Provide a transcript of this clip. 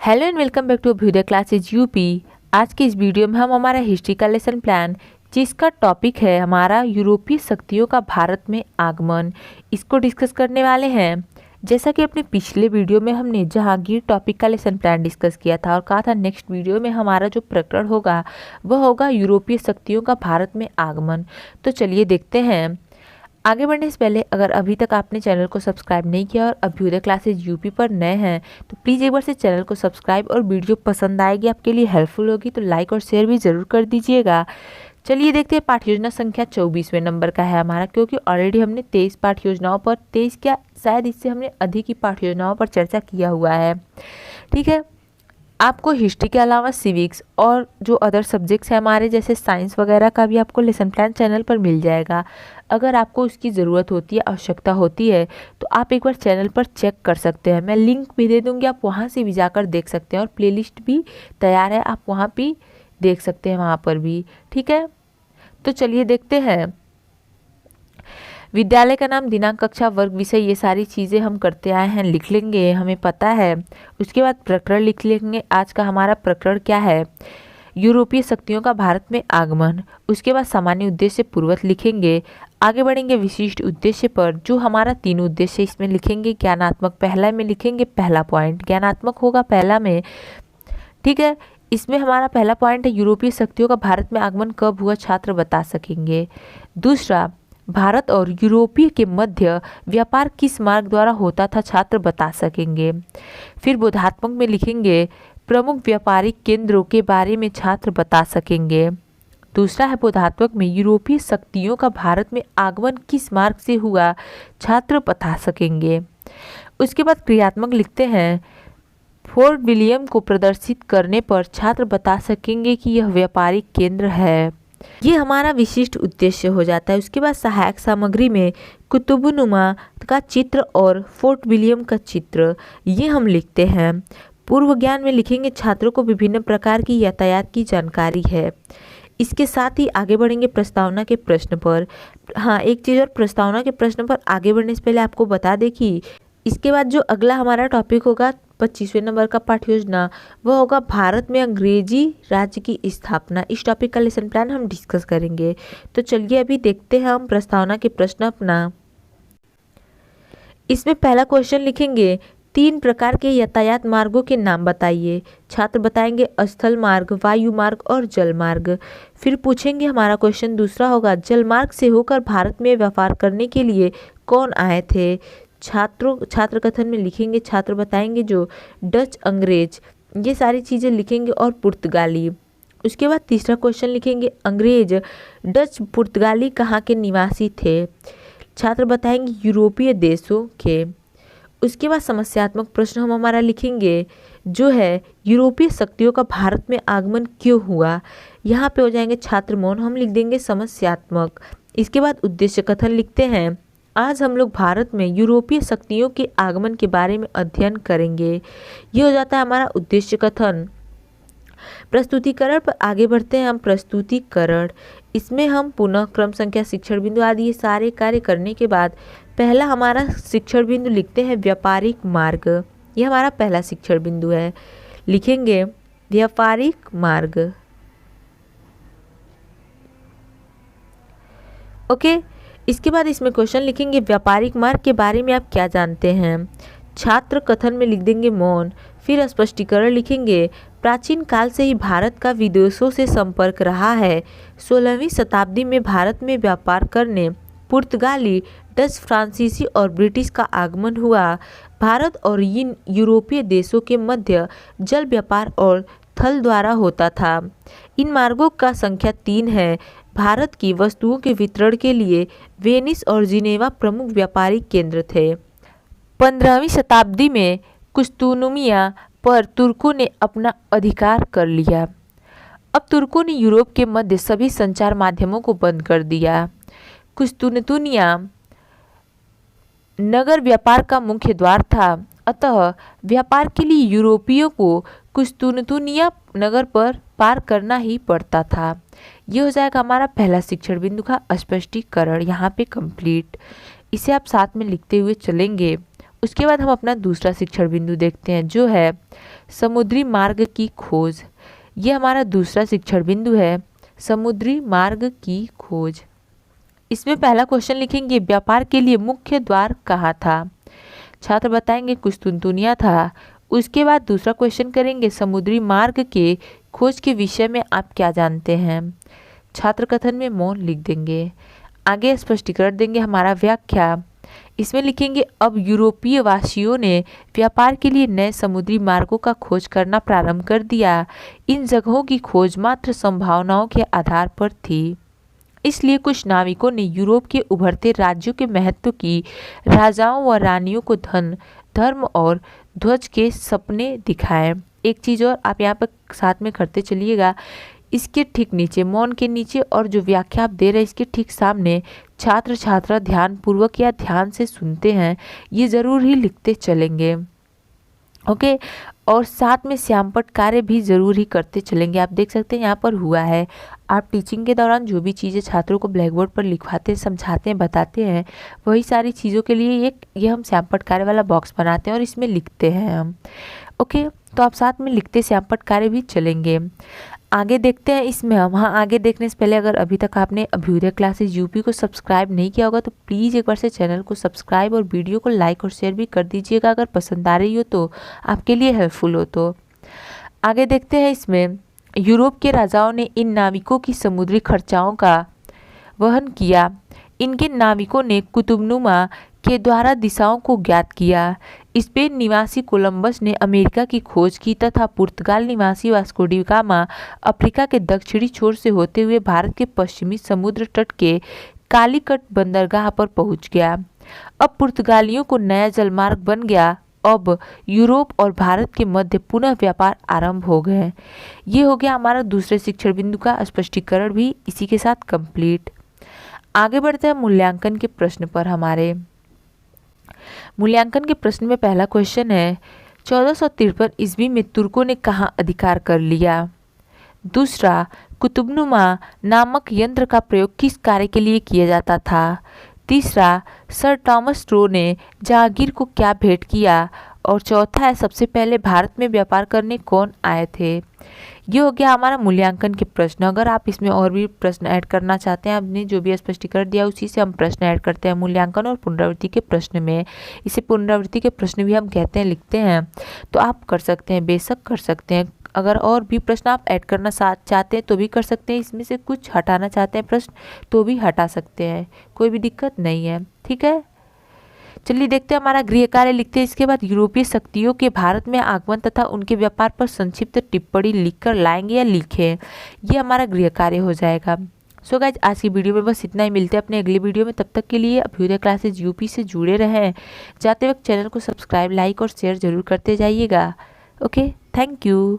Hello and welcome back to Abhyudaya classes UP. आज की इस वीडियो में हम हमारा हिस्ट्री का लेसन प्लान, जिसका टॉपिक है हमारा यूरोपीय शक्तियों का भारत में आगमन, इसको डिस्कस करने वाले हैं। जैसा कि अपने पिछले वीडियो में हमने जहांगीर टॉपिक का लेसन प्लान डिस्कस किया था और कहा था नेक्स्ट वीडियो में हमारा जो प्रकरण होगा वह होगा यूरोपीय शक्तियों का भारत में आगमन। तो चलिए देखते हैं। आगे बढ़ने से पहले अगर अभी तक आपने चैनल को सब्सक्राइब नहीं किया और अभ्युदय क्लासेज यूपी पर नए हैं तो प्लीज़ एक बार से चैनल को सब्सक्राइब, और वीडियो पसंद आएगी, आपके लिए हेल्पफुल होगी तो लाइक और शेयर भी ज़रूर कर दीजिएगा। चलिए देखते हैं। पाठ योजना संख्या 24वें नंबर का है हमारा, क्योंकि ऑलरेडी हमने 23 पाठ योजनाओं पर 23 क्या शायद इससे हमने अधिक ही पाठ योजनाओं पर चर्चा किया हुआ है। ठीक है, आपको हिस्ट्री के अलावा सिविक्स और जो अदर सब्जेक्ट्स हैं हमारे जैसे साइंस वगैरह का भी आपको लेसन प्लान चैनल पर मिल जाएगा। अगर आपको उसकी ज़रूरत होती है, आवश्यकता होती है तो आप एक बार चैनल पर चेक कर सकते हैं। मैं लिंक भी दे दूँगी, आप वहाँ से भी जाकर देख सकते हैं, और प्लेलिस्ट भी तैयार है, आप वहाँ भी देख सकते हैं वहाँ पर भी। ठीक है, तो चलिए देखते हैं। विद्यालय का नाम, दिनांक, कक्षा, वर्ग, विषय, ये सारी चीज़ें हम करते आए हैं, लिख लेंगे, हमें पता है। उसके बाद प्रकरण लिख लेंगे। आज का हमारा प्रकरण क्या है? यूरोपीय शक्तियों का भारत में आगमन। उसके बाद सामान्य उद्देश्य पूर्वत लिखेंगे। आगे बढ़ेंगे विशिष्ट उद्देश्य पर, जो हमारा 3 उद्देश्य इसमें लिखेंगे। ज्ञानात्मक पहला में लिखेंगे, पहला पॉइंट ज्ञानात्मक होगा पहला में। ठीक है, इसमें हमारा पहला पॉइंट है यूरोपीय शक्तियों का भारत में आगमन कब हुआ, छात्र बता सकेंगे। दूसरा, भारत और यूरोपीय के मध्य व्यापार किस मार्ग द्वारा होता था, छात्र बता सकेंगे। फिर बोधात्मक में लिखेंगे प्रमुख व्यापारिक केंद्रों के बारे में छात्र बता सकेंगे। दूसरा है बोधात्मक में यूरोपीय शक्तियों का भारत में आगमन किस मार्ग से हुआ, छात्र बता सकेंगे। उसके बाद क्रियात्मक लिखते हैं फोर्ट विलियम को प्रदर्शित करने पर छात्र बता सकेंगे कि यह व्यापारिक केंद्र है। ये हमारा विशिष्ट उद्देश्य हो जाता है। उसके बाद सहायक सामग्री में कुतुबनुमा का चित्र और फोर्ट विलियम का चित्र, ये हम लिखते हैं। पूर्व ज्ञान में लिखेंगे छात्रों को विभिन्न प्रकार की यातायात की जानकारी है। इसके साथ ही आगे बढ़ेंगे प्रस्तावना के प्रश्न पर। हाँ, एक चीज़ और, प्रस्तावना के प्रश्न पर आगे बढ़ने से पहले आपको बता दें कि इसके बाद जो अगला हमारा टॉपिक होगा 25वें नंबर का पाठ योजना, वह होगा भारत में अंग्रेजी राज्य की स्थापना। इस टॉपिक का लेसन प्लान हम डिस्कस करेंगे। तो चलिए अभी देखते हैं हम प्रस्तावना के प्रश्न अपना। इसमें पहला क्वेश्चन लिखेंगे 3 प्रकार के यातायात मार्गों के नाम बताइए। छात्र बताएंगे स्थल मार्ग, वायु मार्ग और जल मार्ग। फिर पूछेंगे हमारा क्वेश्चन दूसरा होगा जल मार्ग से होकर भारत में व्यापार करने के लिए कौन आए थे। छात्र कथन में लिखेंगे, छात्र बताएंगे जो डच, अंग्रेज, ये सारी चीज़ें लिखेंगे, और पुर्तगाली। उसके बाद तीसरा क्वेश्चन लिखेंगे अंग्रेज, डच, पुर्तगाली कहाँ के निवासी थे। छात्र बताएंगे यूरोपीय देशों के। उसके बाद समस्यात्मक प्रश्न हम हमारा लिखेंगे जो है यूरोपीय शक्तियों का भारत में आगमन क्यों हुआ। यहाँ पे हो जाएंगे छात्र मौन, हम लिख देंगे समस्यात्मक। इसके बाद उद्देश्य कथन लिखते हैं आज हम लोग भारत में यूरोपीय शक्तियों के आगमन के बारे में अध्ययन करेंगे। ये हो जाता है हमारा उद्देश्य कथन। प्रस्तुतिकरण पर आगे बढ़ते हैं हम। प्रस्तुतिकरण, इसमें हम पुनः क्रम संख्या, शिक्षण बिंदु आदि ये सारे कार्य करने के बाद पहला हमारा शिक्षण बिंदु लिखते हैं व्यापारिक मार्ग। ये हमारा पहला शिक्षण बिंदु है, लिखेंगे व्यापारिक मार्ग। ओके, इसके बाद इसमें क्वेश्चन लिखेंगे व्यापारिक मार्ग के बारे में आप क्या जानते हैं। छात्र कथन में लिख देंगे मौन। फिर स्पष्टीकरण लिखेंगे प्राचीन काल से ही भारत का विदेशों से संपर्क रहा है। 16वीं शताब्दी में भारत में व्यापार करने पुर्तगाली, डच, फ्रांसीसी और ब्रिटिश का आगमन हुआ। भारत और इन यूरोपीय देशों के मध्य जल व्यापार और थल द्वारा होता था। इन मार्गों का संख्या 3 है। भारत की वस्तुओं के वितरण के लिए वेनिस और जिनेवा प्रमुख व्यापारिक केंद्र थे। 15वीं शताब्दी में कुस्तुनुमिया पर तुर्कों ने अपना अधिकार कर लिया। अब तुर्कों ने यूरोप के मध्य सभी संचार माध्यमों को बंद कर दिया। कुस्तुनुतुनिया नगर व्यापार का मुख्य द्वार था, अतः व्यापार के लिए यूरोपियों को कुस्तुनुतुनिया नगर पर पार करना ही पड़ता था। ये हो जाएगा हमारा पहला शिक्षण बिंदु का स्पष्टीकरण, यहाँ पे कंप्लीट। इसे आप साथ में लिखते हुए चलेंगे। उसके बाद हम अपना दूसरा शिक्षण बिंदु देखते हैं जो है समुद्री मार्ग की खोज। ये हमारा दूसरा शिक्षण बिंदु है, समुद्री मार्ग की खोज। इसमें पहला क्वेश्चन लिखेंगे, व्यापार के लिए मुख्य द्वार कहाँ था? छात्र बताएंगे कुस्तुनतुनिया था। उसके बाद दूसरा क्वेश्चन करेंगे, समुद्री मार्ग के खोज के विषय में आप क्या जानते हैं? छात्र कथन में मौन लिख देंगे। आगे स्पष्टीकरण देंगे हमारा व्याख्या। इसमें लिखेंगे, अब यूरोपीय वासियों ने व्यापार के लिए नए समुद्री मार्गों का खोज करना प्रारंभ कर दिया। इन जगहों की खोज मात्र संभावनाओं के आधार पर थी, इसलिए कुछ नाविकों ने यूरोप के उभरते राज्यों के महत्व की, राजाओं व रानियों को धन, धर्म और ध्वज के सपने दिखाए। एक चीज़ और आप यहाँ पर साथ में करते चलिएगा, इसके ठीक नीचे, मौन के नीचे और जो व्याख्या आप दे रहे हैं इसके ठीक सामने छात्र छात्रा ध्यान पूर्वक या ध्यान से सुनते हैं, ये ज़रूर ही लिखते चलेंगे। ओके, और साथ में श्यामपट्ट कार्य भी ज़रूर ही करते चलेंगे। आप देख सकते हैं यहाँ पर हुआ है, आप टीचिंग के दौरान जो भी चीज़ें छात्रों को ब्लैक बोर्ड पर लिखवाते हैं, समझाते हैं, बताते हैं, वही सारी चीज़ों के लिए ये हम श्यामपट्ट कार्य वाला बॉक्स बनाते हैं और इसमें लिखते हैं हम। ओके, तो आप साथ में लिखते श्यामपट्ट कार्य भी चलेंगे। आगे देखते हैं इसमें हम। हाँ, आगे देखने से पहले अगर अभी तक आपने अभ्युदय क्लासेस यूपी को सब्सक्राइब नहीं किया होगा तो प्लीज़ एक बार से चैनल को सब्सक्राइब और वीडियो को लाइक और शेयर भी कर दीजिएगा, अगर पसंद आ रही हो तो, आपके लिए हेल्पफुल हो तो। आगे देखते हैं इसमें, यूरोप के राजाओं ने इन नाविकों की समुद्री खर्चाओं का वहन किया। इनके नाविकों ने कुतुबनुमा के द्वारा दिशाओं को ज्ञात किया। स्पेन निवासी कोलंबस ने अमेरिका की खोज की तथा पुर्तगाल निवासी वास्को डी गामा अफ्रीका के दक्षिणी छोर से होते हुए भारत के पश्चिमी समुद्र तट के कालीकट बंदरगाह पर पहुंच गया। अब पुर्तगालियों को नया जलमार्ग बन गया। अब यूरोप और भारत के मध्य पुनः व्यापार आरंभ हो गए। ये हो गया हमारा दूसरे शिक्षण बिंदु का स्पष्टीकरण भी इसी के साथ कंप्लीट। आगे बढ़ते हैं मूल्यांकन के प्रश्न पर। हमारे मूल्यांकन के प्रश्न में पहला क्वेश्चन है, 1453 ईस्वी में तुर्कों ने कहाँ अधिकार कर लिया? दूसरा, कुतुबनुमा नामक यंत्र का प्रयोग किस कार्य के लिए किया जाता था? तीसरा, सर टॉमस रो ने जहांगीर को क्या भेंट किया? और चौथा है, सबसे पहले भारत में व्यापार करने कौन आए थे? ये हो गया हमारा मूल्यांकन के प्रश्न। अगर आप इसमें और भी प्रश्न ऐड करना चाहते हैं, आपने जो भी स्पष्टीकरण दिया उसी से हम प्रश्न ऐड करते हैं मूल्यांकन और पुनरावृत्ति के प्रश्न में। इसे पुनरावृत्ति के प्रश्न भी हम कहते हैं, लिखते हैं, तो आप कर सकते हैं, बेशक कर सकते हैं। अगर और भी प्रश्न आप ऐड करना चाहते हैं तो भी कर सकते हैं, इसमें से कुछ हटाना चाहते हैं प्रश्न तो भी हटा सकते हैं, कोई भी दिक्कत नहीं है। ठीक है, चलिए देखते हैं हमारा गृह कार्य लिखते हैं। इसके बाद यूरोपीय शक्तियों के भारत में आगमन तथा उनके व्यापार पर संक्षिप्त टिप्पणी लिखकर लाएंगे या लिखें, ये हमारा गृह कार्य हो जाएगा। सो गाइज, आज की वीडियो में बस इतना ही। मिलते हैं अपने अगली वीडियो में, तब तक के लिए अभ्युदय क्लासेज यूपी से जुड़े रहें। जाते वक्त चैनल को सब्सक्राइब, लाइक और शेयर जरूर करते जाइएगा। Okay, thank you.